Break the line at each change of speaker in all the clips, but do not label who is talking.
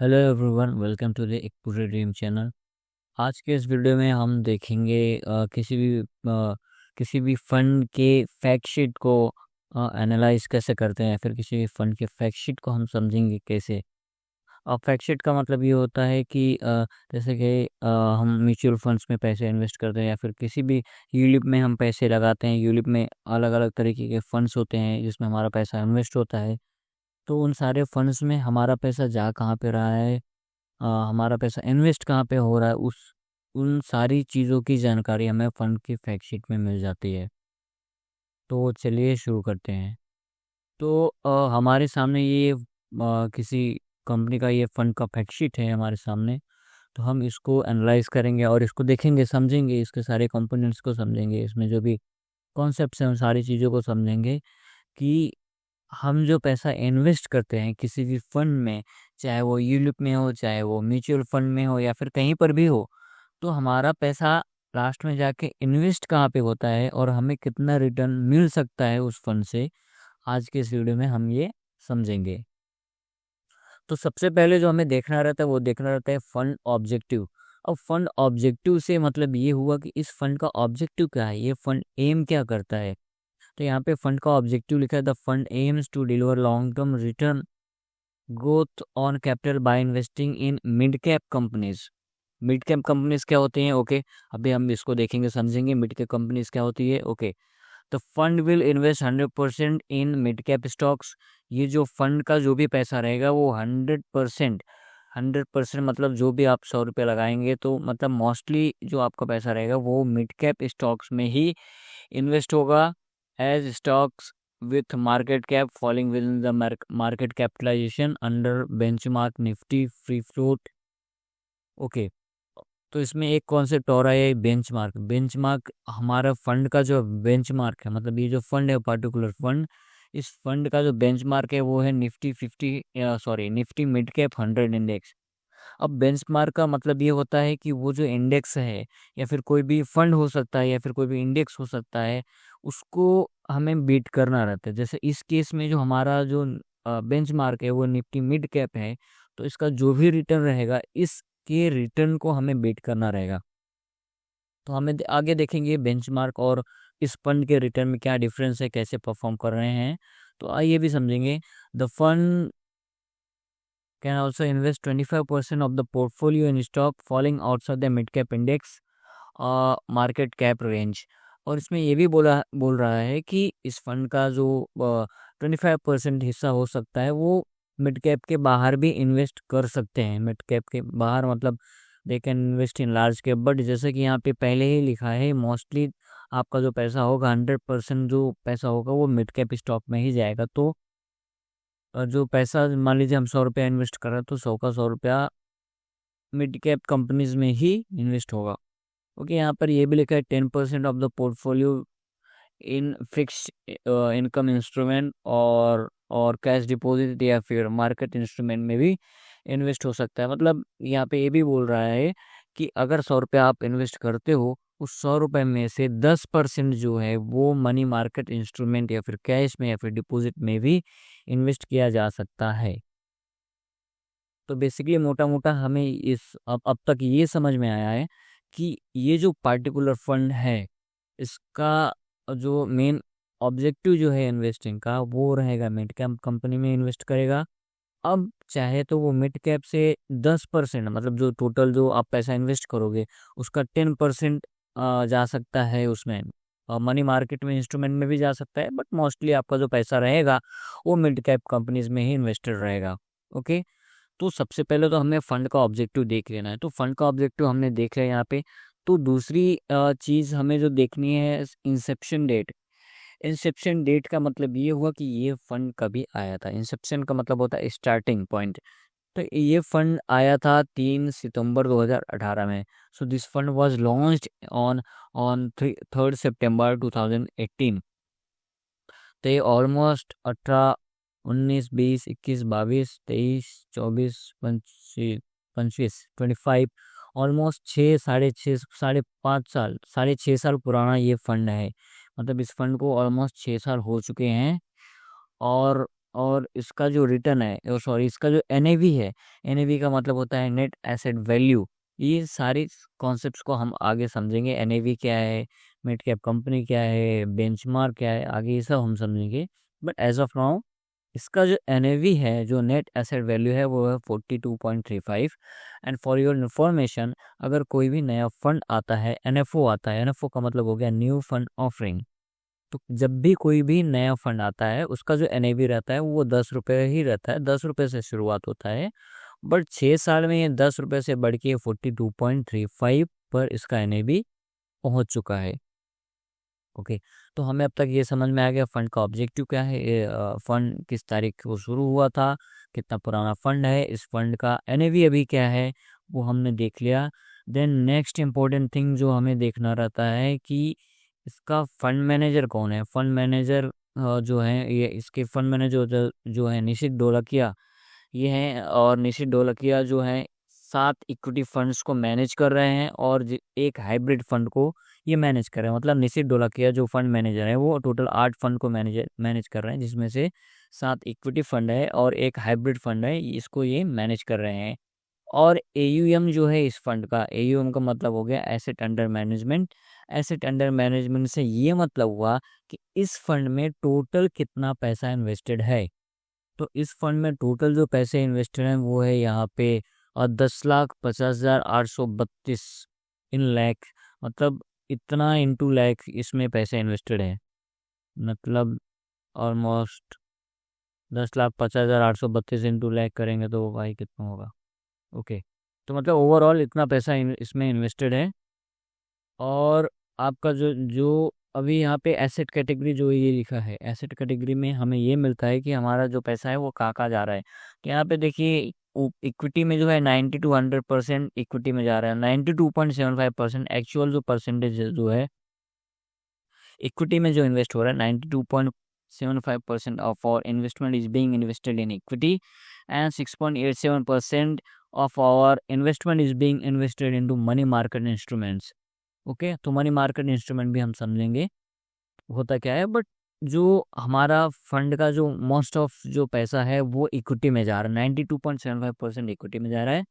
Hello everyone, welcome to the Equity Dream channel. आज के इस वीडियो में हम देखेंगे किसी भी फंड के फैक्ट शीट को एनालाइज कैसे करते हैं, फिर किसी भी फंड के फैक्ट शीट को हम समझेंगे कैसे। अब फैक्ट शीट का मतलब ये होता है कि जैसे कि हम म्यूचुअल फंड्स में पैसे इन्वेस्ट करते हैं या फिर किसी भी यूलिप में हम पैसे लगाते हैं। यूलिप में अलग अलग तरीके के फंड्स होते हैं जिसमें हमारा पैसा इन्वेस्ट होता है। तो उन सारे फंड्स में हमारा पैसा जा कहाँ पे रहा है, हमारा पैसा इन्वेस्ट कहाँ पे हो रहा है, उस उन सारी चीज़ों की जानकारी हमें फंड की फैक्ट शीट में मिल जाती है। तो चलिए शुरू करते हैं। तो हमारे सामने ये किसी कंपनी का ये फंड का फैक्ट शीट है हमारे सामने। तो हम इसको एनालाइज करेंगे और इसको देखेंगे, समझेंगे, इसके सारे कंपोनेंट्स को समझेंगे, इसमें जो भी कॉन्सेप्ट्स हैं उन सारी चीज़ों को समझेंगे कि हम जो पैसा इन्वेस्ट करते हैं किसी भी फंड में, चाहे वो यूलिप में हो, चाहे वो म्यूचुअल फंड में हो या फिर कहीं पर भी हो, तो हमारा पैसा लास्ट में जाके इन्वेस्ट कहाँ पे होता है और हमें कितना रिटर्न मिल सकता है उस फंड से। आज के इस वीडियो में हम ये समझेंगे। तो सबसे पहले जो हमें देखना रहता है वो देखना रहता है फंड ऑब्जेक्टिव। अब फंड ऑब्जेक्टिव से मतलब ये हुआ कि इस फंड का ऑब्जेक्टिव क्या है, ये फंड एम क्या करता है। तो यहाँ पे फंड का ऑब्जेक्टिव लिखा है, the fund aims to deliver long term return growth on capital by investing in mid cap companies. Mid cap companies क्या होती हैं? ओके, अभी हम इसको देखेंगे, समझेंगे मिड कैप कंपनीज क्या होती है। Okay, the fund will invest 100% in mid cap stocks. ये जो फंड का जो भी पैसा रहेगा वो 100% मतलब जो भी आप 100 रुपये लगाएंगे तो मतलब मोस्टली जो आपका पैसा रहेगा वो मिड कैप स्टॉक्स में ही इन्वेस्ट होगा। As stocks with market cap falling within the market capitalization under benchmark nifty free float। Okay, तो इसमें एक कॉन्सेप्ट और है, ये बेंचमार्क। बेंचमार्क हमारा फंड का जो बेंचमार्क है, मतलब ये जो फंड है पर्टिकुलर फंड, इस फंड का जो बेंचमार्क है वो है निफ्टी मिड कैप 100 इंडेक्स। अब बेंचमार्क का मतलब ये होता है कि वो जो इंडेक्स है या फिर कोई भी फंड हो सकता है या फिर कोई भी इंडेक्स हो सकता है, उसको हमें बीट करना रहता है। जैसे इस केस में जो हमारा जो बेंचमार्क है वो निफ्टी मिड कैप है, तो इसका जो भी रिटर्न रहेगा इसके रिटर्न को हमें बीट करना रहेगा। तो हमें आगे देखेंगे बेंचमार्क और इस फंड के रिटर्न में क्या डिफरेंस है, कैसे परफॉर्म कर रहे हैं। तो आइए भी समझेंगे। The fund can also invest 25% of the portfolio in stock falling outside the mid cap index market cap range. और इसमें ये भी बोल रहा है कि इस फंड का जो 25% हिस्सा हो सकता है वो मिड कैप के बाहर भी इन्वेस्ट कर सकते हैं। मिड कैप के बाहर मतलब they can invest in large cap, but जैसे कि यहाँ पे पहले ही लिखा है मोस्टली आपका जो पैसा होगा 100% जो पैसा होगा वो मिड कैप स्टॉक में ही जाएगा। तो जो पैसा मान लीजिए हम 100 रुपया इन्वेस्ट कर रहे हैं तो 100 का 100 रुपया मिड कैप कंपनीज में ही इन्वेस्ट होगा। ओके, यहाँ पर ये भी लिखा है 10% of the portfolio in fix income instrument और कैश डिपॉजिट या फिर मार्केट इंस्ट्रूमेंट में भी इन्वेस्ट हो सकता है। मतलब यहाँ पे ये भी बोल रहा है कि अगर 100 रुपया आप इन्वेस्ट करते हो, उस 100 रुपये में से 10% जो है वो मनी मार्केट इंस्ट्रूमेंट या फिर कैश में या फिर डिपॉजिट में भी इन्वेस्ट किया जा सकता है। तो बेसिकली मोटा मोटा हमें अब तक ये समझ में आया है कि ये जो पार्टिकुलर फंड है इसका जो मेन ऑब्जेक्टिव जो है इन्वेस्टिंग का वो रहेगा मिड कैप कंपनी में इन्वेस्ट करेगा। अब चाहे तो वो मिड कैप से 10% मतलब जो टोटल जो आप पैसा इन्वेस्ट करोगे उसका 10% जा सकता है उसमें, और मनी मार्केट में इंस्ट्रूमेंट में भी जा सकता है, बट मोस्टली आपका जो पैसा रहेगा वो मिड कैप कंपनीज में ही इन्वेस्टेड रहेगा। ओके, तो सबसे पहले तो हमें फंड का ऑब्जेक्टिव देख लेना है। तो फंड का ऑब्जेक्टिव हमने देख लिया यहाँ पे। तो दूसरी चीज़ हमें जो देखनी है इंसेप्शन डेट। इंसेप्शन डेट का मतलब ये हुआ कि ये फंड कभी आया था। इंसेप्शन का मतलब होता है स्टार्टिंग पॉइंट। तो ये फंड आया था 3 सितंबर 2018 में। So this fund was launched on on 3 सितंबर 2018। तो ये ऑलमोस्ट 18, 19, 20, 21, 22, 23, 24, 25, 25 ऑलमोस्ट 6, 5.5 साल 6.5 साल पुराना ये फंड है। मतलब इस फंड को ऑलमोस्ट 6 साल हो चुके हैं। और और इसका जो रिटर्न है, और सॉरी, इसका जो एनएवी है, एनएवी का मतलब होता है नेट एसेट वैल्यू। ये सारी कॉन्सेप्ट्स को हम आगे समझेंगे। एनएवी क्या है, मिड कैप कंपनी क्या है, बेंचमार्क क्या है, आगे ये सब हम समझेंगे। बट एज ऑफ नाउ इसका जो एनएवी है, जो नेट एसेट वैल्यू है, वो है 42.35। एंड फॉर योर इन्फॉर्मेशन, अगर कोई भी नया फंड आता है, एनएफओ आता है, एनएफओ का मतलब हो गया न्यू फंड ऑफरिंग। तो जब भी कोई भी नया फंड आता है, उसका जो एनएवी रहता है वो 10 रुपये ही रहता है, 10 रुपये से शुरुआत होता है। बट 6 साल में ये 10 रुपये से बढ़ के 42.35 पर इसका एनएवी पहुंच चुका है। ओके, तो हमें अब तक ये समझ में आ गया फंड का ऑब्जेक्टिव क्या है, फंड किस तारीख को शुरू हुआ था, कितना पुराना फंड है, इस फंड का एनएवी अभी क्या है, वो हमने देख लिया। देन नेक्स्ट इम्पोर्टेंट थिंग जो हमें देखना रहता है कि इसका फंड मैनेजर कौन है। फंड मैनेजर जो है, ये इसके फंड मैनेजर जो है निशित ढोलकिया, ये हैं। और निशित ढोलकिया जो है 7 इक्विटी फंड्स को मैनेज कर रहे हैं और एक हाइब्रिड फंड को ये मैनेज कर रहे हैं। मतलब निशित ढोलकिया जो फंड मैनेजर है, वो टोटल 8 फंड को मैनेज कर रहे हैं, जिसमें से 7 इक्विटी फंड है और एक हाइब्रिड फंड है, इसको ये मैनेज कर रहे हैं। और एयूएम जो है इस फंड का, एयूएम का मतलब हो गया asset under management. Asset under management से ये मतलब हुआ कि इस फंड में टोटल कितना पैसा इन्वेस्टेड है। तो इस फंड में टोटल जो पैसे इन्वेस्टेड हैं वो है यहाँ पे 10,50,832 इन लैख। मतलब इतना इंटू लैख इसमें पैसे इन्वेस्टेड है। मतलब ऑलमोस्ट 10,50,832 इंटू लैख करेंगे तो भाई कितना होगा। ओके, तो मतलब ओवरऑल इतना पैसा इसमें इन्वेस्टेड है। और आपका जो जो अभी यहाँ पे एसेट कैटेगरी जो ये लिखा है, एसेट कैटेगरी में हमें ये मिलता है कि हमारा जो पैसा है वो कहाँ जा रहा है। तो यहाँ पे देखिए इक्विटी में जो है 90 to 100% इक्विटी में जा रहा है। 92.75% एक्चुअल जो परसेंटेज जो है इक्विटी में जो इन्वेस्ट हो रहा है, 92.75% of our investment is being invested in equity and 6.87% of our investment is being invested into money market instruments. Okay, तो मनी मार्केट इंस्ट्रूमेंट भी हम समझेंगे होता क्या है। बट जो हमारा फंड का जो मोस्ट ऑफ जो पैसा है वो इक्विटी में जा रहा है, 92.75% इक्विटी में जा रहा है,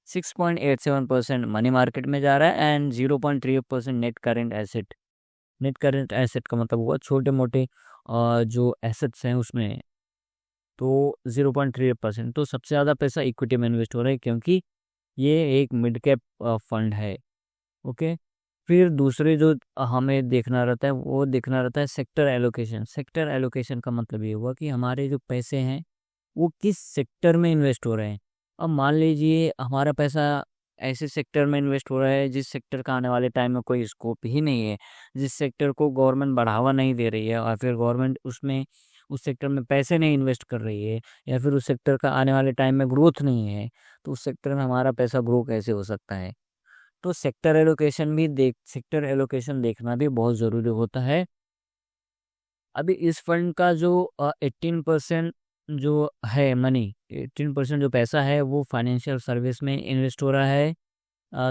6.87% मनी मार्केट में जा रहा है and 0.3% net current asset. Net current asset का मतलब हुआ छोटे मोटे जो एसेट्स हैं उसमें, तो 0.3%। तो सबसे ज़्यादा पैसा इक्विटी में इन्वेस्ट हो रहा है क्योंकि ये एक मिड कैप फंड है। ओके, फिर दूसरे जो हमें देखना रहता है वो देखना रहता है सेक्टर एलोकेशन। सेक्टर एलोकेशन का मतलब ये हुआ कि हमारे जो पैसे हैं वो किस सेक्टर में इन्वेस्ट हो रहे हैं। अब मान लीजिए हमारा पैसा ऐसे सेक्टर में इन्वेस्ट हो रहा है जिस सेक्टर का आने वाले टाइम में कोई स्कोप ही नहीं है, जिस सेक्टर को गवर्नमेंट बढ़ावा नहीं दे रही है, और फिर गवर्नमेंट उसमें उस सेक्टर में पैसे नहीं इन्वेस्ट कर रही है, या फिर उस सेक्टर का आने वाले टाइम में ग्रोथ नहीं है, तो उस सेक्टर में हमारा पैसा ग्रो कैसे हो सकता है। तो सेक्टर एलोकेशन देखना भी बहुत ज़रूरी होता है। अभी इस फंड का जो 18% जो है मनी, 18% जो पैसा है वो फाइनेंशियल सर्विस में इन्वेस्ट हो रहा है,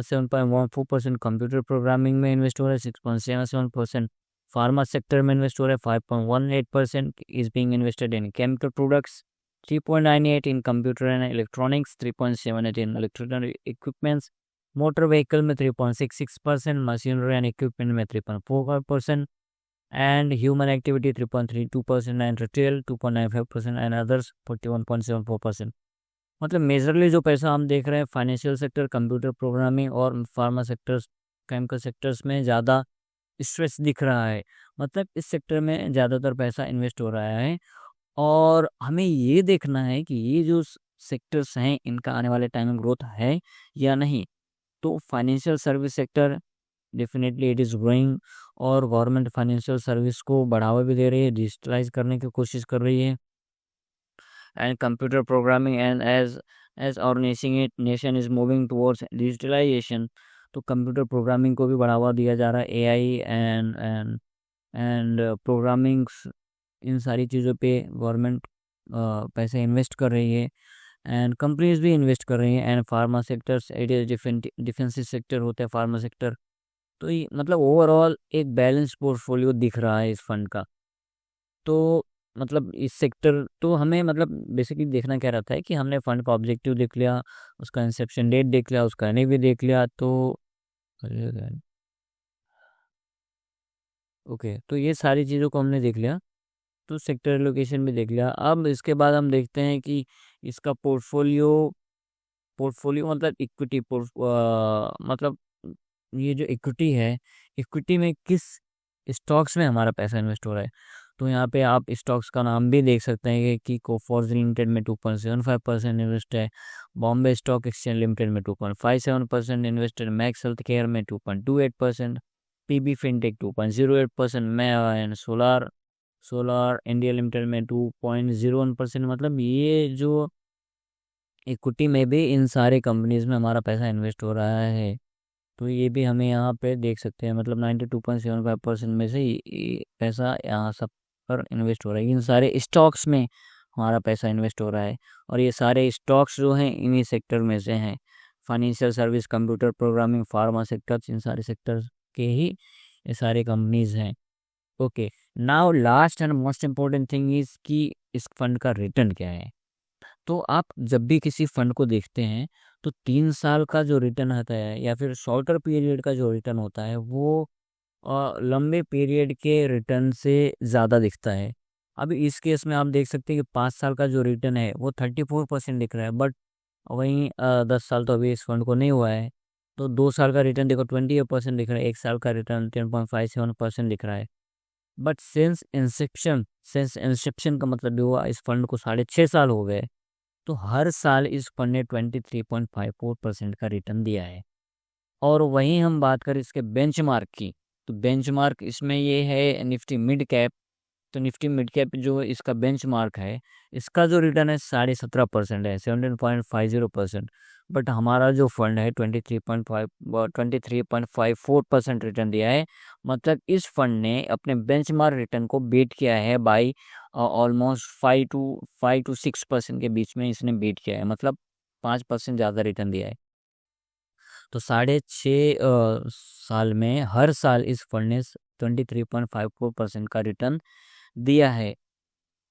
7.14% कंप्यूटर प्रोग्रामिंग में इन्वेस्ट हो रहा है, 6.77% फार्मा सेक्टर में इन्वेस्ट हो रहा है, 5.18% is being invested in chemical products, 3.98 in computer and electronics, 3.78 in electronic equipments, motor vehicle में 3.66%, मशीनरी एंड इक्विपमेंट में 3.45%, and human activity 3.32%, and retail 2.95%, and others 41.74%। मतलब मेजरली जो पैसा हम देख रहे हैं फाइनेंशियल सेक्टर, कंप्यूटर प्रोग्रामिंग और फार्मा सेक्टर्स, केमिकल सेक्टर्स में ज़्यादा स्ट्रेस दिख रहा है। मतलब इस सेक्टर में ज़्यादातर पैसा इन्वेस्ट हो रहा है। और हमें ये देखना है कि ये जो सेक्टर्स हैं इनका आने वाले टाइम में ग्रोथ है या नहीं। तो financial service sector definitely it is growing, और गवर्नमेंट फाइनेंशियल सर्विस को बढ़ावा भी दे रही है, डिजिटलाइज करने की कोशिश कर रही है। And computer programming and as our nation is moving towards digitalisation, तो कंप्यूटर प्रोग्रामिंग को भी बढ़ावा दिया जा रहा है। एआई एंड प्रोग्रामिंग्स, इन सारी चीज़ों पे गवर्नमेंट पैसे इन्वेस्ट कर रही है, एंड कंपनीज भी इन्वेस्ट कर रही हैं। And pharma sectors, it is defensive sector होता है फार्मा सेक्टर। तो ये मतलब ओवरऑल एक बैलेंस पोर्टफोलियो दिख रहा है इस फंड का। तो मतलब इस सेक्टर तो हमें मतलब बेसिकली देखना क्या रहता है कि हमने फंड का ऑब्जेक्टिव देख लिया, उसका इंसेप्शन डेट देख लिया, उसका एनएवी देख लिया, तो ओके, तो ये सारी चीज़ों को हमने देख लिया, तो सेक्टर एलोकेशन भी देख लिया। अब इसके बाद हम देखते हैं कि इसका पोर्टफोलियो पोर्टफोलियो मतलब इक्विटी मतलब ये जो इक्विटी है, इक्विटी में किस स्टॉक्स में हमारा पैसा इन्वेस्ट हो रहा है। तो यहाँ पे आप स्टॉक्स का नाम भी देख सकते हैं कि कोफोर्ज लिमिटेड में 2.75% इन्वेस्ट है, बॉम्बे स्टॉक एक्सचेंज लिमिटेड में 2.57% इन्वेस्ट है, मैक्स हेल्थ केयर में 2.28%, पीबी फिनटेक 2.08%, मैं and solar solar India limited में 2.01%। मतलब ये जो इक्विटी में भी इन सारे कंपनीज में हमारा पैसा इन्वेस्ट हो रहा है, तो ये भी हमें यहाँ पे देख सकते हैं। मतलब 92.75% में से पैसा यहाँ सब पर इन्वेस्ट हो रहा है, इन सारे स्टॉक्स में हमारा पैसा इन्वेस्ट हो रहा है। और ये सारे स्टॉक्स जो हैं इन्हीं सेक्टर में से हैं, financial service, computer programming, pharma sectors, इन सारे सेक्टर्स के ही ये सारे कंपनीज हैं। Okay, now last and most important thing is कि इस फंड का रिटर्न क्या है। तो आप जब भी किसी फंड को देखते हैं तो 3 साल का जो रिटर्न आता है या फिर शॉर्टर पीरियड का जो रिटर्न होता है वो लंबे पीरियड के रिटर्न से ज़्यादा दिखता है। अभी इस केस में आप देख सकते हैं कि 5 साल का जो रिटर्न है वो 34% दिख रहा है, बट वहीं 10 साल तो अभी इस फंड को नहीं हुआ है, तो 2 साल का रिटर्न देखो 28% दिख रहा है, 1 साल का रिटर्न 10.57% दिख रहा है। बट सिंस इंसेप्शन का मतलब भी हुआ इस फंड को 6.5 साल हो गए, तो हर साल इस फंड ने 23.54% का रिटर्न दिया है। और वहीं हम बात करें इसके बेंचमार्क की, तो बेंचमार्क इसमें ये है निफ्टी मिड कैप। तो निफ्टी मिड कैप जो इसका बेंचमार्क है, इसका जो रिटर्न है 17.5% है, 17.50%। बट हमारा जो फंड है 23.54% रिटर्न दिया है। मतलब इस फंड ने अपने बेंचमार्क रिटर्न को बीट किया है बाई ऑलमोस्ट 5 to 6% के बीच में इसने बीट किया है, मतलब 5% ज़्यादा रिटर्न दिया है। तो 6.5 साल में हर साल इस फंड ने 23.54% का रिटर्न दिया है।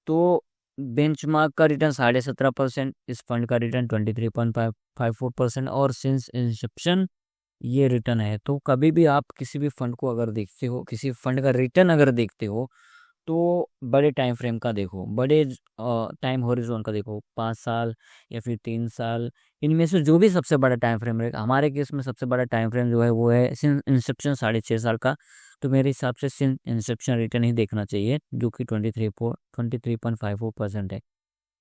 तो बेंचमार्क का रिटर्न 17.5%, इस फंड का रिटर्न 23.54%, और सिंस इंसेप्शन ये रिटर्न है। तो कभी भी आप किसी भी फंड को अगर देखते हो, किसी फंड का रिटर्न अगर देखते हो, तो बड़े टाइम फ्रेम का देखो, बड़े टाइम होरिजोन का देखो, 5 साल या फिर 3 साल, इनमें से जो भी सबसे बड़ा टाइम फ्रेम रहेगा। हमारे केस में सबसे बड़ा टाइम फ्रेम जो है वो है सिंस इंसेप्शन 6.5 साल का। तो मेरे हिसाब से सिंस इंसेप्शन रिटर्न ही देखना चाहिए, जो कि 23.54% है,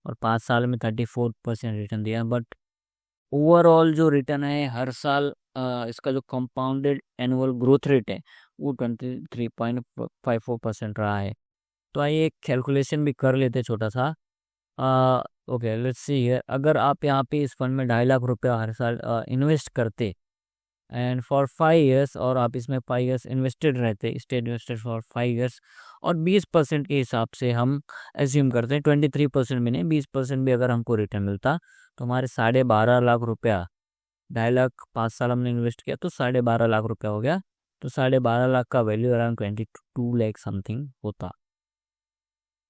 और 5 साल में 34% रिटर्न दिया। बट ओवरऑल जो रिटर्न है हर साल, इसका जो कंपाउंडेड एनुअल ग्रोथ रेट है वो 23.54% रहा है। तो आइए एक कैलकुलेशन भी कर लेते छोटा सा। ओके, लेट्स सी है, अगर आप यहाँ पे इस फंड में 2.5 लाख रुपया हर साल इन्वेस्ट करते एंड फॉर 5 ईयर्स, और आप इसमें 5 ईयर्स इन्वेस्टेड रहते, स्टे इन्वेस्टेड फॉर 5 ईयर्स, और 20% के हिसाब से हम एज्यूम करते हैं, 23% भी नहीं 20% भी अगर हमको रिटर्न मिलता, तो हमारे 12.5 लाख रुपया, 2.5 लाख 5 साल हमने इन्वेस्ट किया तो 12.5 लाख रुपया हो गया। तो 12.5 लाख का वैल्यू अराउंड 22 लाख समथिंग होता।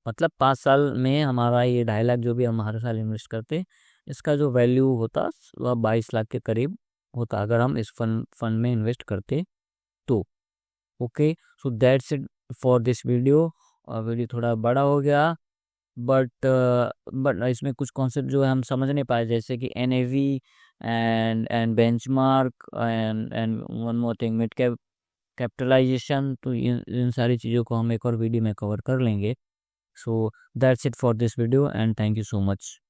मतलब 5 साल में हमारा ये 2.5 लाख जो भी हम हर साल इन्वेस्ट करते, इसका जो वैल्यू होता वह 22 लाख के करीब होता अगर हम इस फंड में इन्वेस्ट करते तो। Okay, so that's it for this video. Video थोड़ा बड़ा हो गया, बट इसमें कुछ कॉन्सेप्ट जो है हम समझ नहीं पाए, जैसे कि NAV and benchmark and one more thing mid cap capitalization. तो इन सारी चीज़ों को हम एक और वीडियो में कवर कर लेंगे। So that's it for this video and thank you so much.